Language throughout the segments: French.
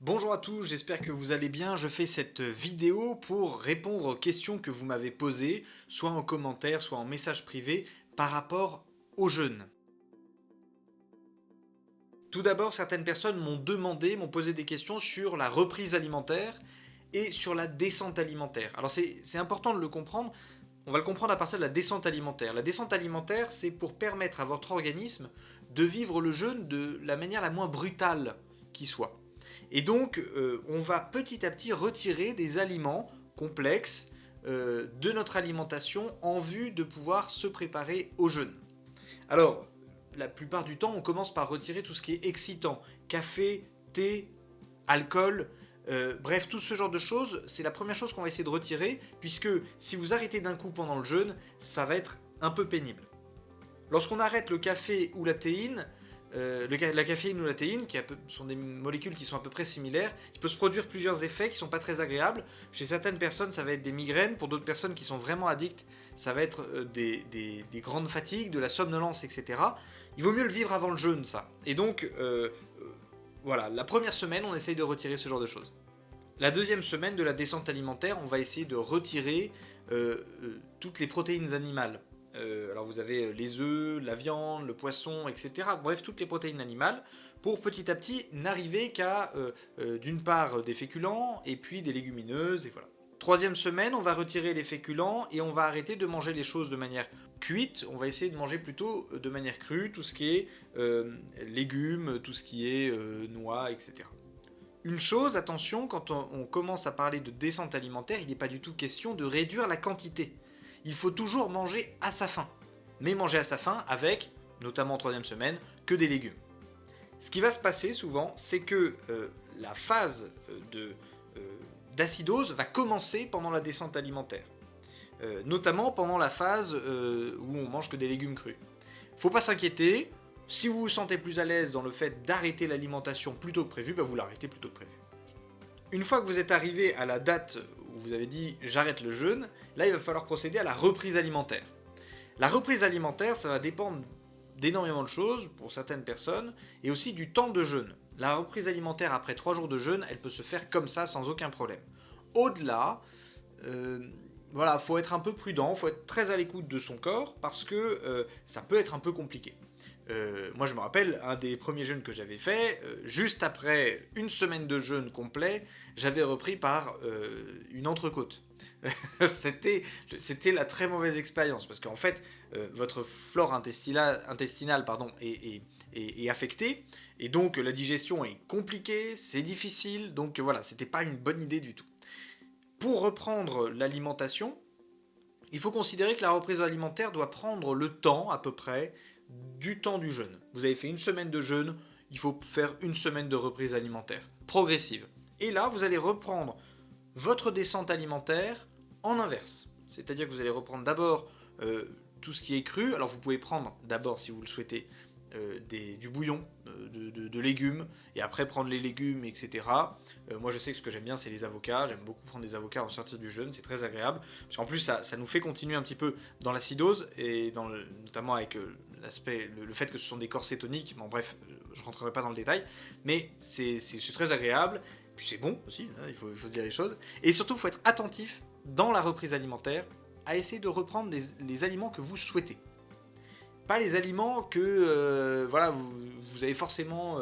Bonjour à tous, j'espère que vous allez bien. Je fais cette vidéo pour répondre aux questions que vous m'avez posées, soit en commentaire, soit en message privé, par rapport au jeûne. Tout d'abord, certaines personnes m'ont posé des questions sur la reprise alimentaire et sur la descente alimentaire. Alors c'est important de le comprendre, on va le comprendre à partir de la descente alimentaire. La descente alimentaire, c'est pour permettre à votre organisme de vivre le jeûne de la manière la moins brutale qui soit. Et donc, on va petit à petit retirer des aliments complexes de notre alimentation en vue de pouvoir se préparer au jeûne. Alors, la plupart du temps, on commence par retirer tout ce qui est excitant. Café, thé, alcool, bref, tout ce genre de choses, c'est la première chose qu'on va essayer de retirer, puisque si vous arrêtez d'un coup pendant le jeûne, ça va être un peu pénible. Lorsqu'on arrête le café ou la théine, la caféine ou la théine, sont des molécules qui sont à peu près similaires, il peut se produire plusieurs effets qui ne sont pas très agréables. Chez certaines personnes, ça va être des migraines. Pour d'autres personnes qui sont vraiment addictes, ça va être des grandes fatigues, de la somnolence, etc. Il vaut mieux le vivre avant le jeûne, ça. Et donc, voilà, la première semaine, on essaye de retirer ce genre de choses. La deuxième semaine de la descente alimentaire, on va essayer de retirer toutes les protéines animales. Alors vous avez les œufs, la viande, le poisson, etc. Bref, toutes les protéines animales, pour petit à petit n'arriver qu'à d'une part des féculents et puis des légumineuses, et voilà. Troisième semaine, on va retirer les féculents et on va arrêter de manger les choses de manière cuite. On va essayer de manger plutôt de manière crue, tout ce qui est légumes, tout ce qui est noix, etc. Une chose, attention, quand on commence à parler de descente alimentaire, il n'est pas du tout question de réduire la quantité. Il faut toujours manger à sa faim. Mais manger à sa faim avec, notamment en troisième semaine, que des légumes. Ce qui va se passer souvent, c'est que la phase d'acidose va commencer pendant la descente alimentaire. Notamment pendant la phase où on mange que des légumes crus. Faut pas s'inquiéter, si vous vous sentez plus à l'aise dans le fait d'arrêter l'alimentation plus tôt que prévu, vous l'arrêtez plus tôt que prévu. Une fois que vous êtes arrivé à la date où vous avez dit j'arrête le jeûne, là il va falloir procéder à la reprise alimentaire. La reprise alimentaire, ça va dépendre d'énormément de choses pour certaines personnes et aussi du temps de jeûne. La reprise alimentaire après 3 jours de jeûne, elle peut se faire comme ça sans aucun problème. Au-delà, voilà, faut être un peu prudent, faut être très à l'écoute de son corps parce que ça peut être un peu compliqué. Moi je me rappelle un des premiers jeûnes que j'avais fait, juste après une semaine de jeûne complet, j'avais repris par une entrecôte. c'était la très mauvaise expérience parce qu'en fait votre flore intestinale est affectée et donc la digestion est compliquée, c'est difficile, donc voilà, c'était pas une bonne idée du tout. Pour reprendre l'alimentation, il faut considérer que la reprise alimentaire doit prendre le temps à peu près du temps du jeûne. Vous avez fait une semaine de jeûne, il faut faire une semaine de reprise alimentaire, progressive. Et là, vous allez reprendre votre descente alimentaire en inverse. C'est-à-dire que vous allez reprendre d'abord tout ce qui est cru. Alors vous pouvez prendre d'abord, si vous le souhaitez, du bouillon, de légumes, et après prendre les légumes, etc. Moi je sais que ce que j'aime bien c'est les avocats, j'aime beaucoup prendre des avocats en sortie du jeûne, c'est très agréable, parce qu'en plus ça nous fait continuer un petit peu dans l'acidose, et notamment avec l'aspect, le fait que ce sont des corps cétoniques, bon bref, je rentrerai pas dans le détail, mais c'est très agréable, puis c'est bon aussi, hein, il faut se dire les choses, et surtout il faut être attentif dans la reprise alimentaire, à essayer de reprendre les aliments que vous souhaitez. Pas les aliments que voilà, vous avez forcément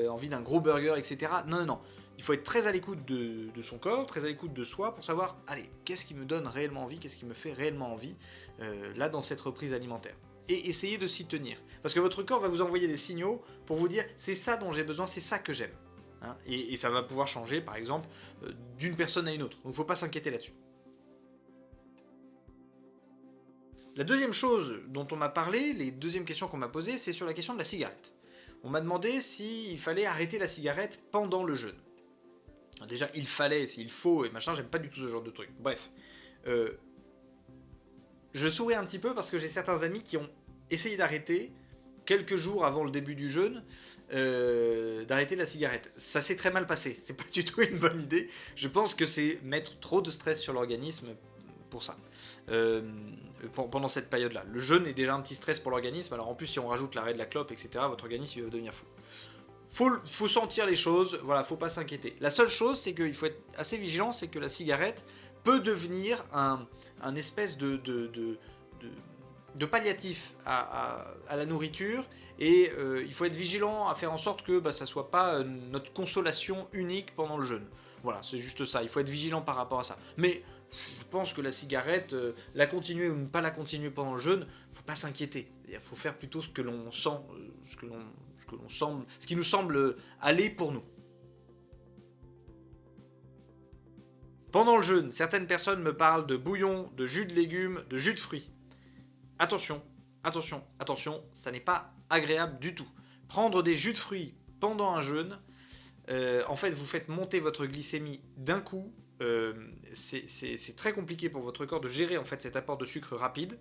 envie d'un gros burger, etc. Non, non, non. Il faut être très à l'écoute de son corps, très à l'écoute de soi pour savoir, allez, qu'est-ce qui me donne réellement envie, qu'est-ce qui me fait réellement envie là dans cette reprise alimentaire. Et essayez de s'y tenir. Parce que votre corps va vous envoyer des signaux pour vous dire, c'est ça dont j'ai besoin, c'est ça que j'aime. Hein, et ça va pouvoir changer, par exemple, d'une personne à une autre. Donc il ne faut pas s'inquiéter là-dessus. La deuxième chose dont on m'a parlé, les deuxièmes questions qu'on m'a posées, c'est sur la question de la cigarette. On m'a demandé s'il fallait arrêter la cigarette pendant le jeûne. Alors déjà, il fallait, s'il faut, et machin, j'aime pas du tout ce genre de truc. Bref. Je souris un petit peu parce que j'ai certains amis qui ont essayé d'arrêter, quelques jours avant le début du jeûne, d'arrêter la cigarette. Ça s'est très mal passé, c'est pas du tout une bonne idée. Je pense que c'est mettre trop de stress sur l'organisme pour ça. Pendant cette période-là. Le jeûne est déjà un petit stress pour l'organisme, alors en plus si on rajoute l'arrêt de la clope, etc., votre organisme il va devenir fou. faut sentir les choses, voilà, faut pas s'inquiéter. La seule chose, c'est qu'il faut être assez vigilant, c'est que la cigarette peut devenir un espèce de palliatif à la nourriture, et il faut être vigilant à faire en sorte que ça soit pas notre consolation unique pendant le jeûne. Voilà, c'est juste ça, il faut être vigilant par rapport à ça. Mais je pense que la cigarette, la continuer ou ne pas la continuer pendant le jeûne, faut pas s'inquiéter. Il faut faire plutôt ce que l'on sent, ce qui nous semble aller pour nous. Pendant le jeûne, certaines personnes me parlent de bouillon, de jus de légumes, de jus de fruits. Attention, attention, attention, ça n'est pas agréable du tout. Prendre des jus de fruits pendant un jeûne, en fait, vous faites monter votre glycémie d'un coup. C'est très compliqué pour votre corps de gérer en fait cet apport de sucre rapide,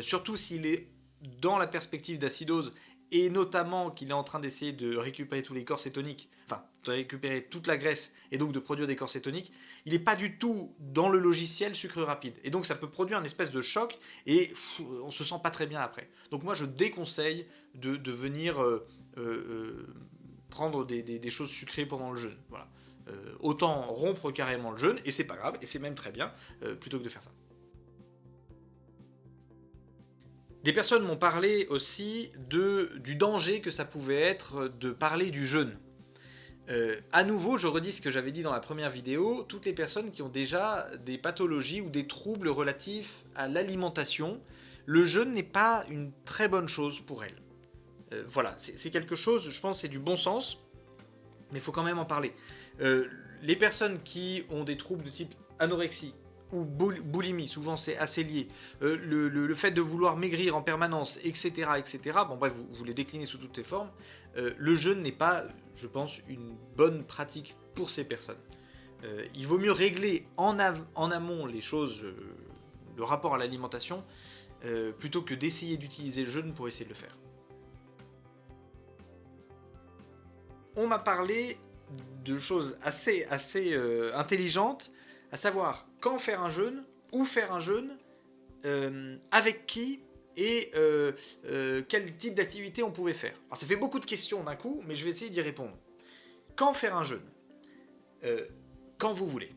surtout s'il est dans la perspective d'acidose, et notamment qu'il est en train d'essayer de récupérer tous les corps cétoniques, enfin de récupérer toute la graisse et donc de produire des corps cétoniques. Il n'est pas du tout dans le logiciel sucre rapide, et donc ça peut produire une espèce de choc, et on se sent pas très bien après. Donc moi je déconseille de venir prendre des choses sucrées pendant le jeûne. Voilà. Autant rompre carrément le jeûne, et c'est pas grave, et c'est même très bien, plutôt que de faire ça. Des personnes m'ont parlé aussi du danger que ça pouvait être de parler du jeûne. À nouveau, je redis ce que j'avais dit dans la première vidéo, toutes les personnes qui ont déjà des pathologies ou des troubles relatifs à l'alimentation, le jeûne n'est pas une très bonne chose pour elles. Voilà, c'est quelque chose, je pense, c'est du bon sens, mais il faut quand même en parler. Les personnes qui ont des troubles de type anorexie ou boulimie, souvent c'est assez lié, le fait de vouloir maigrir en permanence, etc., bon bref, vous les déclinez sous toutes ces formes, le jeûne n'est pas, je pense, une bonne pratique pour ces personnes. Il vaut mieux régler en amont les choses, le rapport à l'alimentation, plutôt que d'essayer d'utiliser le jeûne pour essayer de le faire. On m'a parlé de choses assez intelligentes, à savoir quand faire un jeûne, où faire un jeûne, avec qui et quel type d'activité on pouvait faire. Alors ça fait beaucoup de questions d'un coup, mais je vais essayer d'y répondre. Quand faire un jeûne, quand vous voulez.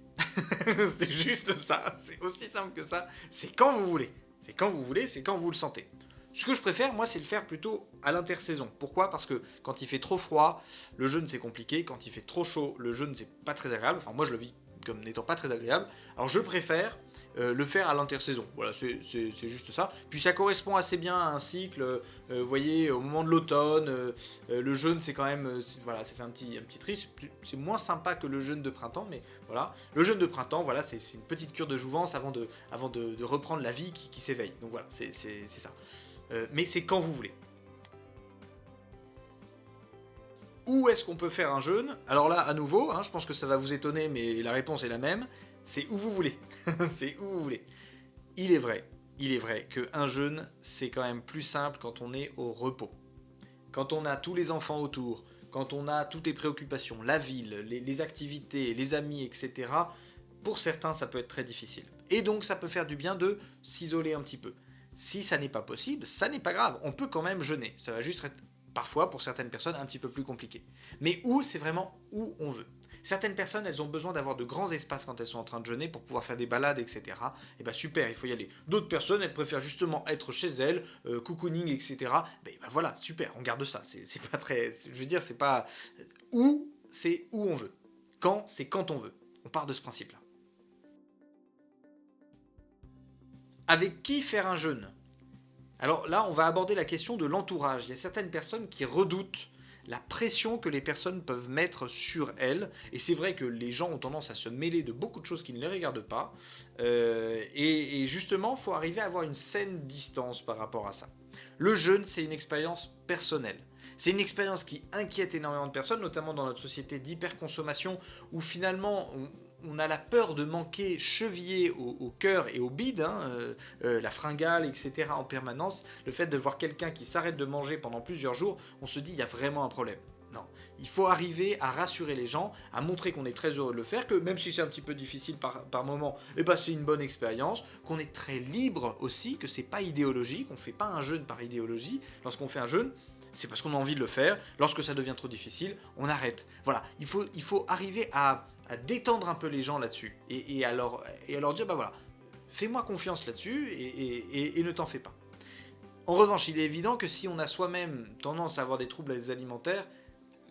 C'est juste ça, c'est aussi simple que ça, c'est quand vous voulez. C'est quand vous voulez, c'est quand vous le sentez. Ce que je préfère, moi, c'est le faire plutôt à l'intersaison. Pourquoi ? Parce que quand il fait trop froid, le jeûne c'est compliqué. Quand il fait trop chaud, le jeûne c'est pas très agréable. Enfin, moi je le vis comme n'étant pas très agréable. Alors je préfère le faire à l'intersaison. Voilà, c'est juste ça. Puis ça correspond assez bien à un cycle. Vous voyez, au moment de l'automne, le jeûne c'est quand même, voilà, ça fait un petit tri. C'est moins sympa que le jeûne de printemps, mais voilà. Le jeûne de printemps, voilà, c'est une petite cure de jouvence avant de reprendre la vie qui s'éveille. Donc voilà, c'est ça. Mais c'est quand vous voulez. Où est-ce qu'on peut faire un jeûne ? Alors là, à nouveau, je pense que ça va vous étonner, mais la réponse est la même. C'est où vous voulez. C'est où vous voulez. Il est vrai qu'un jeûne, c'est quand même plus simple quand on est au repos. Quand on a tous les enfants autour, quand on a toutes les préoccupations, la ville, les activités, les amis, etc. Pour certains, ça peut être très difficile. Et donc, ça peut faire du bien de s'isoler un petit peu. Si ça n'est pas possible, ça n'est pas grave, on peut quand même jeûner. Ça va juste être, parfois, pour certaines personnes, un petit peu plus compliqué. Mais c'est vraiment où on veut. Certaines personnes, elles ont besoin d'avoir de grands espaces quand elles sont en train de jeûner pour pouvoir faire des balades, etc. Et bah super, il faut y aller. D'autres personnes, elles préfèrent justement être chez elles, cocooning, etc. Voilà, super, on garde ça. C'est pas très... Je veux dire, c'est pas... Où, c'est où on veut. Quand, c'est quand on veut. On part de ce principe-là. Avec qui faire un jeûne ? Alors là, on va aborder la question de l'entourage. Il y a certaines personnes qui redoutent la pression que les personnes peuvent mettre sur elles. Et c'est vrai que les gens ont tendance à se mêler de beaucoup de choses qui ne les regardent pas. Et justement, il faut arriver à avoir une saine distance par rapport à ça. Le jeûne, c'est une expérience personnelle. C'est une expérience qui inquiète énormément de personnes, notamment dans notre société d'hyperconsommation, où finalement... on a la peur de manquer chevillé au cœur et au bide, la fringale, etc. en permanence. Le fait de voir quelqu'un qui s'arrête de manger pendant plusieurs jours, on se dit il y a vraiment un problème. Non, il faut arriver à rassurer les gens, à montrer qu'on est très heureux de le faire, que même si c'est un petit peu difficile par moment, c'est une bonne expérience, qu'on est très libre aussi, que c'est pas idéologique, on fait pas un jeûne par idéologie. Lorsqu'on fait un jeûne, c'est parce qu'on a envie de le faire. Lorsque ça devient trop difficile, on arrête. Voilà, il faut arriver à détendre un peu les gens là-dessus et à leur dire, bah voilà, fais-moi confiance là-dessus et ne t'en fais pas. En revanche, il est évident que si on a soi-même tendance à avoir des troubles alimentaires,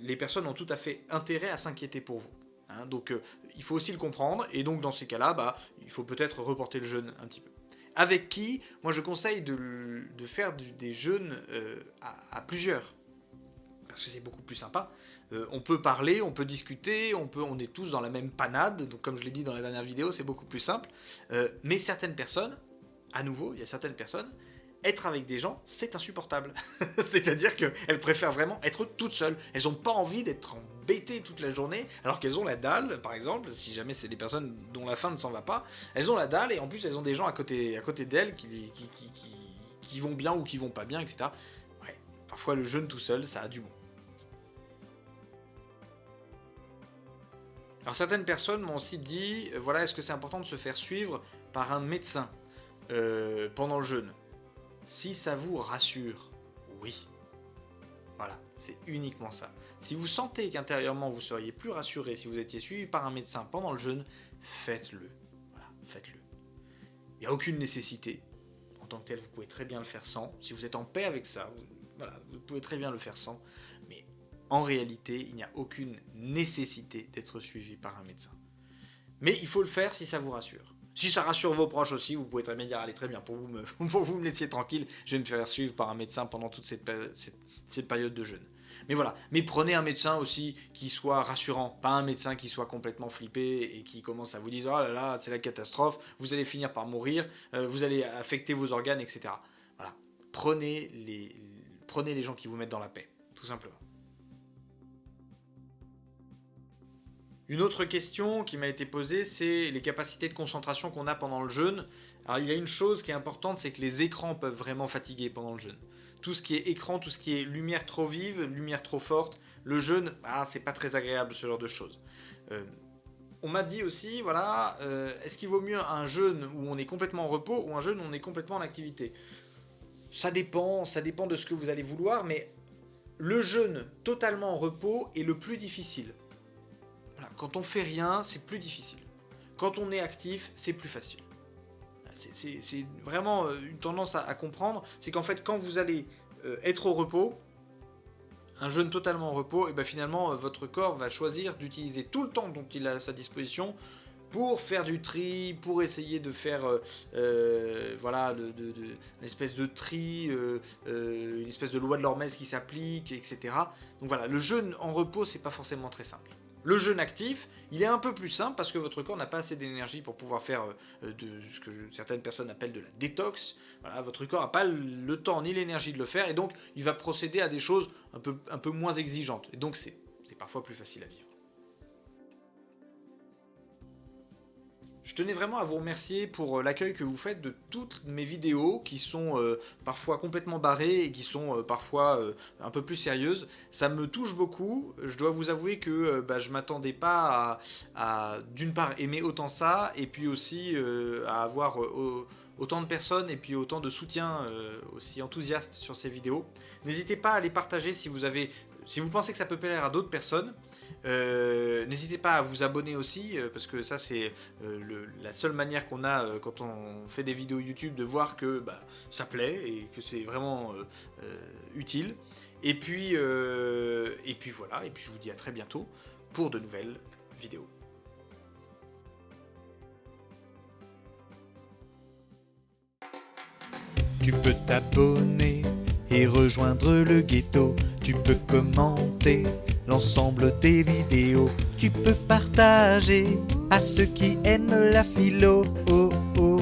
les personnes ont tout à fait intérêt à s'inquiéter pour vous. Hein, donc il faut aussi le comprendre, et donc dans ces cas-là, bah, il faut peut-être reporter le jeûne un petit peu. Avec qui? Moi je conseille de faire des jeûnes à plusieurs, parce que c'est beaucoup plus sympa. On peut parler, on peut discuter, on est tous dans la même panade, donc comme je l'ai dit dans la dernière vidéo, c'est beaucoup plus simple. Mais certaines personnes, à nouveau, il y a certaines personnes, être avec des gens, c'est insupportable. C'est-à-dire qu'elles préfèrent vraiment être toutes seules. Elles n'ont pas envie d'être embêtées toute la journée, alors qu'elles ont la dalle, par exemple, si jamais c'est des personnes dont la faim ne s'en va pas, elles ont la dalle, et en plus elles ont des gens à côté d'elles qui vont bien ou qui vont pas bien, etc. Ouais, parfois le jeûne tout seul, ça a du bon. Alors certaines personnes m'ont aussi dit, voilà, est-ce que c'est important de se faire suivre par un médecin pendant le jeûne? Si ça vous rassure, oui. Voilà, c'est uniquement ça. Si vous sentez qu'intérieurement vous seriez plus rassuré si vous étiez suivi par un médecin pendant le jeûne, faites-le. Voilà, faites-le. Il n'y a aucune nécessité. En tant que tel, vous pouvez très bien le faire sans. Si vous êtes en paix avec ça, voilà, vous pouvez très bien le faire sans. Mais en réalité, il n'y a aucune nécessité d'être suivi par un médecin. Mais il faut le faire si ça vous rassure. Si ça rassure vos proches aussi, vous pouvez très bien dire, allez, très bien, pour vous me laissiez tranquille, je vais me faire suivre par un médecin pendant toute cette période de jeûne. Mais voilà, mais prenez un médecin aussi qui soit rassurant, pas un médecin qui soit complètement flippé et qui commence à vous dire, oh là là, c'est la catastrophe, vous allez finir par mourir, vous allez affecter vos organes, etc. Voilà, prenez les gens qui vous mettent dans la paix, tout simplement. Une autre question qui m'a été posée, c'est les capacités de concentration qu'on a pendant le jeûne. Alors il y a une chose qui est importante, c'est que les écrans peuvent vraiment fatiguer pendant le jeûne. Tout ce qui est écran, tout ce qui est lumière trop vive, lumière trop forte, le jeûne, c'est pas très agréable ce genre de choses. On m'a dit aussi, voilà, est-ce qu'il vaut mieux un jeûne où on est complètement en repos ou un jeûne où on est complètement en activité? Ça dépend de ce que vous allez vouloir, mais le jeûne totalement en repos est le plus difficile. Quand on fait rien, c'est plus difficile. Quand on est actif, c'est plus facile. C'est vraiment une tendance à comprendre, c'est qu'en fait, quand vous allez être au repos, un jeûne totalement en repos, et ben finalement, votre corps va choisir d'utiliser tout le temps dont il a à sa disposition pour faire du tri, pour essayer de faire voilà, une espèce de tri, une espèce de loi de l'Hormèse qui s'applique, etc. Donc voilà, le jeûne en repos, c'est pas forcément très simple. Le jeûne actif, il est un peu plus simple parce que votre corps n'a pas assez d'énergie pour pouvoir faire ce que certaines personnes appellent de la détox. Voilà, votre corps n'a pas le temps ni l'énergie de le faire et donc il va procéder à des choses un peu moins exigeantes. Et donc c'est parfois plus facile à vivre. Je tenais vraiment à vous remercier pour l'accueil que vous faites de toutes mes vidéos qui sont parfois complètement barrées et qui sont parfois un peu plus sérieuses. Ça me touche beaucoup. Je dois vous avouer que je ne m'attendais pas à d'une part aimer autant ça et puis aussi à avoir autant de personnes et puis autant de soutien aussi enthousiastes sur ces vidéos. N'hésitez pas à les partager si vous pensez que ça peut plaire à d'autres personnes. N'hésitez pas à vous abonner aussi, parce que ça c'est la seule manière qu'on a quand on fait des vidéos YouTube de voir que ça plaît et que c'est vraiment utile. Et puis voilà, et puis je vous dis à très bientôt pour de nouvelles vidéos. Tu peux t'abonner et rejoindre le ghetto. Tu peux commenter l'ensemble des vidéos. Tu peux partager à ceux qui aiment la philo. Oh, oh.